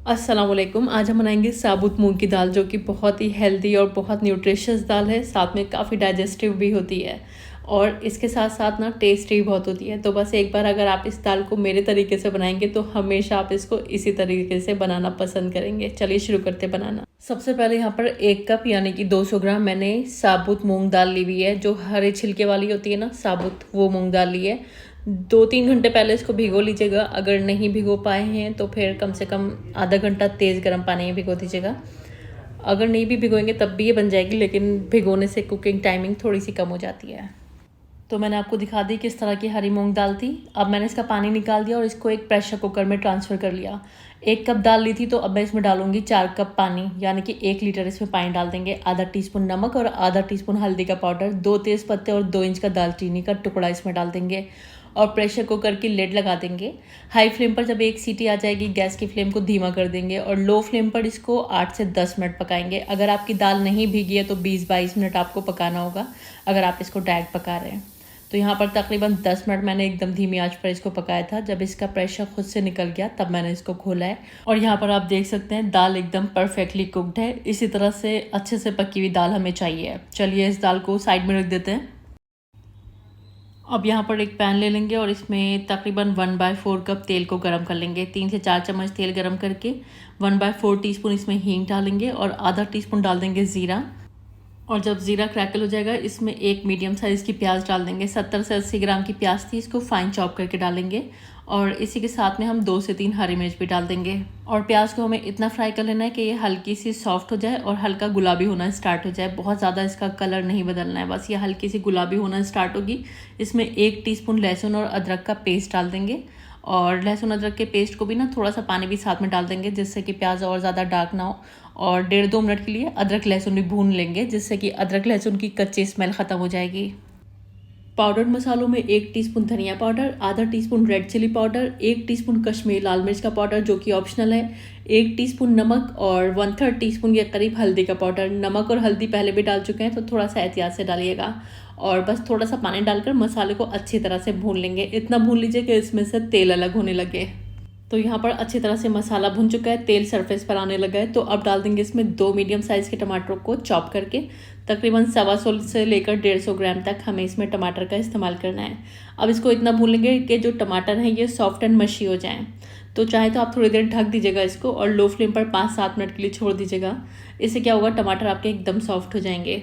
अस्सलाम वालेकुम। आज हम बनाएंगे साबुत मूंग की दाल, जो कि बहुत ही हेल्दी और बहुत न्यूट्रिशियस दाल है। साथ में काफ़ी डाइजेस्टिव भी होती है और इसके साथ साथ ना टेस्टी भी बहुत होती है। तो बस एक बार अगर आप इस दाल को मेरे तरीके से बनाएंगे तो हमेशा आप इसको इसी तरीके से बनाना पसंद करेंगे। चलिए शुरू करते बनाना। सबसे पहले यहाँ पर 1 कप यानी कि 200 ग्राम मैंने साबुत मूंग दाल ली हुई है, जो हरे छिलके वाली होती है ना, साबुत, वो मूंग दाल ली है। 2-3 घंटे पहले इसको भिगो लीजिएगा। अगर नहीं भिगो पाए हैं तो फिर कम से कम आधा घंटा तेज़ गर्म पानी में भिगो दीजिएगा। अगर नहीं भी भिगोएंगे तब भी ये बन जाएगी, लेकिन भिगोने से कुकिंग टाइमिंग थोड़ी सी कम हो जाती है। तो मैंने आपको दिखा दी किस तरह की हरी मूंग दाल थी। अब मैंने इसका पानी निकाल दिया और इसको एक प्रेशर कुकर में ट्रांसफ़र कर लिया। 1 कप दाल ली थी तो अब मैं इसमें डालूंगी 4 कप पानी, यानी कि 1 लीटर इसमें पानी डाल देंगे। आधा टीस्पून नमक और आधा टीस्पून हल्दी का पाउडर, 2 तेज़ पत्ते और 2 इंच का दालचीनी का टुकड़ा इसमें डाल देंगे और प्रेशर कुकर की लिड लगा देंगे। हाई फ्लेम पर जब एक सीटी आ जाएगी गैस की फ्लेम को धीमा कर देंगे और लो फ्लेम पर इसको 8 से 10 मिनट पकाएंगे। अगर आपकी दाल नहीं भीगी है तो 20-22 मिनट आपको पकाना होगा, अगर आप इसको डायरेक्ट पका रहे हैं। तो यहाँ पर तकरीबन 10 मिनट मैंने एकदम धीमी आंच पर इसको पकाया था। जब इसका प्रेशर खुद से निकल गया तब मैंने इसको खोला है और यहाँ पर आप देख सकते हैं दाल एकदम परफेक्टली कुकड है। इसी तरह से अच्छे से पकी हुई दाल हमें चाहिए। चलिए इस दाल को साइड में रख देते हैं। अब यहाँ पर एक पैन ले लेंगे और इसमें तकरीबन 1/4 कप तेल को गर्म कर लेंगे। 3 से 4 चम्मच तेल गर्म करके 1/4 टीस्पून इसमें हींग डालेंगे और आधा टीस्पून डाल देंगे ज़ीरा। और जब ज़ीरा क्रैकल हो जाएगा इसमें एक मीडियम साइज़ की प्याज डाल देंगे। 70 से 80 ग्राम की प्याज थी, इसको फाइन चॉप करके डालेंगे और इसी के साथ में हम 2 से 3 हरी मिर्च भी डाल देंगे। और प्याज को हमें इतना फ्राई कर लेना है कि ये हल्की सी सॉफ्ट हो जाए और हल्का गुलाबी होना स्टार्ट हो जाए। बहुत ज़्यादा इसका कलर नहीं बदलना है, बस ये हल्की सी गुलाबी होना स्टार्ट होगी। इसमें 1 टीस्पून लहसुन और अदरक का पेस्ट डाल देंगे और लहसुन अदरक के पेस्ट को भी ना थोड़ा सा पानी भी साथ में डाल देंगे, जिससे कि प्याज और ज़्यादा डार्क ना हो। और 1.5-2 मिनट के लिए अदरक लहसुन भी भून लेंगे, जिससे कि अदरक लहसुन की कच्ची स्मेल ख़त्म हो जाएगी। पाउडर्ड मसालों में 1 टीस्पून धनिया पाउडर, आधा teaspoon red chilli powder, 1 teaspoon Kashmiri लाल मिर्च का पाउडर जो कि ऑप्शनल है, 1 टीस्पून नमक और 1/3 टीस्पून के करीब हल्दी का पाउडर। नमक और हल्दी पहले भी डाल चुके हैं तो थोड़ा सा एहतियात से डालिएगा। और बस थोड़ा सा पानी डालकर मसाले को अच्छी तरह से भून लेंगे। इतना भून लीजिए कि इसमें से तेल अलग होने लगे। तो यहाँ पर अच्छी तरह से मसाला भुन चुका है, तेल सरफेस पर आने लगा है। तो अब डाल देंगे इसमें 2 मीडियम साइज़ के टमाटरों को चॉप करके। तकरीबन 125 से लेकर 150 ग्राम तक हमें इसमें टमाटर का इस्तेमाल करना है। अब इसको इतना भून लेंगे कि जो टमाटर हैं ये सॉफ्ट एंड मशी हो जाएं। तो चाहे तो आप थोड़ी देर ढक दीजिएगा इसको और लो फ्लेम पर 5-7 मिनट के लिए छोड़ दीजिएगा। इससे क्या होगा, टमाटर आपके एकदम सॉफ्ट हो जाएंगे।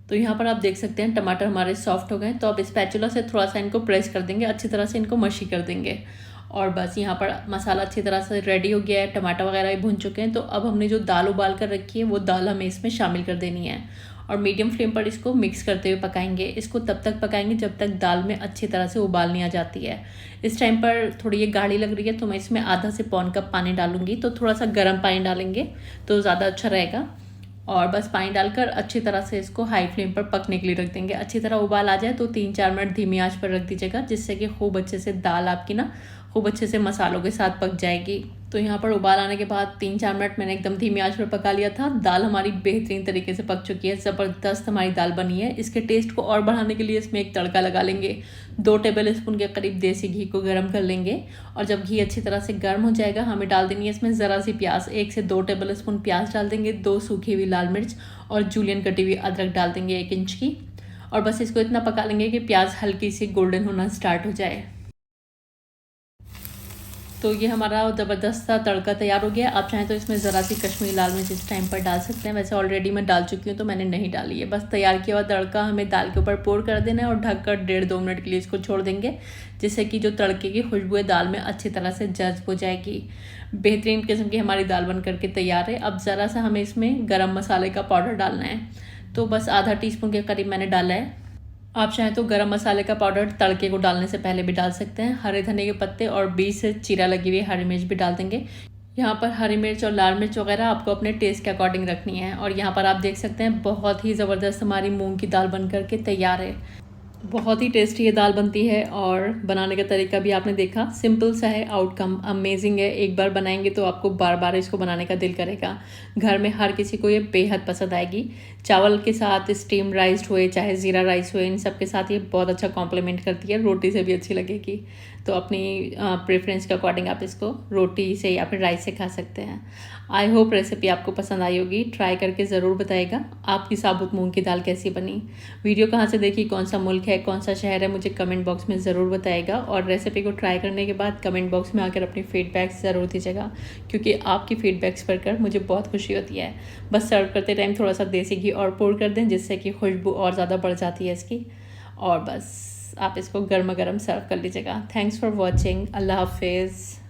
तो यहाँ पर आप देख सकते हैं टमाटर हमारे सॉफ्ट हो गए। तो अब स्पैचुला से थोड़ा सा इनको प्रेस कर देंगे, अच्छी तरह से इनको मशी कर देंगे। और बस यहाँ पर मसाला अच्छी तरह से रेडी हो गया है, टमाटर वगैरह भी भुन चुके हैं। तो अब हमने जो दाल उबाल कर रखी है वो दाल हमें इसमें शामिल कर देनी है और मीडियम फ्लेम पर इसको मिक्स करते हुए पकाएंगे। इसको तब तक पकाएंगे जब तक दाल में अच्छी तरह से उबाल नहीं आ जाती है। इस टाइम पर थोड़ी ये गाढ़ी लग रही है तो मैं इसमें आधा से पौन कप पानी डालूंगी। तो थोड़ा सा गर्म पानी डालेंगे तो ज़्यादा अच्छा रहेगा। और बस पानी डालकर अच्छी तरह से इसको हाई फ्लेम पर पकने के लिए रख देंगे। अच्छी तरह उबाल आ जाए तो 3-4 मिनट धीमी आंच पर रख दीजिएगा, जिससे कि खूब अच्छे से दाल आपकी ना खूब अच्छे से मसालों के साथ पक जाएगी। तो यहाँ पर उबाल आने के बाद 3-4 मिनट मैंने एकदम धीमी आंच पर पका लिया था। दाल हमारी बेहतरीन तरीके से पक चुकी है, ज़बरदस्त हमारी दाल बनी है। इसके टेस्ट को और बढ़ाने के लिए इसमें एक तड़का लगा लेंगे। 2 टेबल स्पून के करीब देसी घी को गर्म कर लेंगे और जब घी अच्छी तरह से गर्म हो जाएगा हमें डाल देनी है इसमें ज़रा सी प्याज। 1 से 2 टेबल स्पून प्याज डाल देंगे, 2 सूखी हुई लाल मिर्च और जूलियन कटी हुई अदरक डाल देंगे 1 इंच की। और बस इसको इतना पका लेंगे कि प्याज हल्की सी गोल्डन होना स्टार्ट हो जाए। तो ये हमारा ज़बरदस्त सा तड़का तैयार हो गया। आप चाहें तो इसमें ज़रा सी कश्मीरी लाल मिर्च इस टाइम पर डाल सकते हैं, वैसे ऑलरेडी मैं डाल चुकी हूँ तो मैंने नहीं डाली है। बस तैयार किया हुआ तड़का हमें दाल के ऊपर पोर कर देना है और ढककर 1.5-2 मिनट के लिए इसको छोड़ देंगे, जिससे कि जो तड़के की खुशबू है दाल में अच्छी तरह से जज्ब हो जाएगी। बेहतरीन किस्म की हमारी दाल बन करके तैयार है। अब ज़रा सा हमें इसमें गर्म मसाले का पाउडर डालना है। तो बस आधा टीस्पून के करीब मैंने डाला है। आप चाहें तो गरम मसाले का पाउडर तड़के को डालने से पहले भी डाल सकते हैं। हरे धनिया के पत्ते और बीच से चीरा लगी हुई हरी मिर्च भी डाल देंगे। यहाँ पर हरी मिर्च और लाल मिर्च वगैरह आपको अपने टेस्ट के अकॉर्डिंग रखनी है। और यहाँ पर आप देख सकते हैं बहुत ही ज़बरदस्त हमारी मूंग की दाल बन करके तैयार है। बहुत ही टेस्टी ये दाल बनती है और बनाने का तरीका भी आपने देखा, सिंपल सा है, आउटकम अमेजिंग है। एक बार बनाएंगे तो आपको बार बार इसको बनाने का दिल करेगा। घर में हर किसी को ये बेहद पसंद आएगी। चावल के साथ स्टीम राइस हुए चाहे ज़ीरा राइस हुए, इन सब के साथ ये बहुत अच्छा कॉम्प्लीमेंट करती है, रोटी से भी अच्छी लगेगी। तो अपनी प्रेफरेंस के अकॉर्डिंग आप इसको रोटी से या फिर राइस से खा सकते हैं। आई होप रेसिपी आपको पसंद आई होगी। ट्राई करके ज़रूर बताइएगा आपकी साबुत मूंग की दाल कैसी बनी। वीडियो कहाँ से देखी, कौन सा मुल्क है, कौन सा शहर है, मुझे कमेंट बॉक्स में ज़रूर बताइएगा। और रेसिपी को ट्राई करने के बाद कमेंट बॉक्स में आकर अपनी फीडबैक्स ज़रूर दीजिएगा, क्योंकि आपकी फीडबैक्स पढ़कर मुझे बहुत खुशी होती है। बस सर्व करते टाइम थोड़ा सा देसी घी और पोर कर दें, जिससे कि खुशबू और ज़्यादा बढ़ जाती है इसकी। और बस आप इसको गर्मा गर्म सर्व कर लीजिएगा। Thanks for watching. अल्लाह हाफिज़।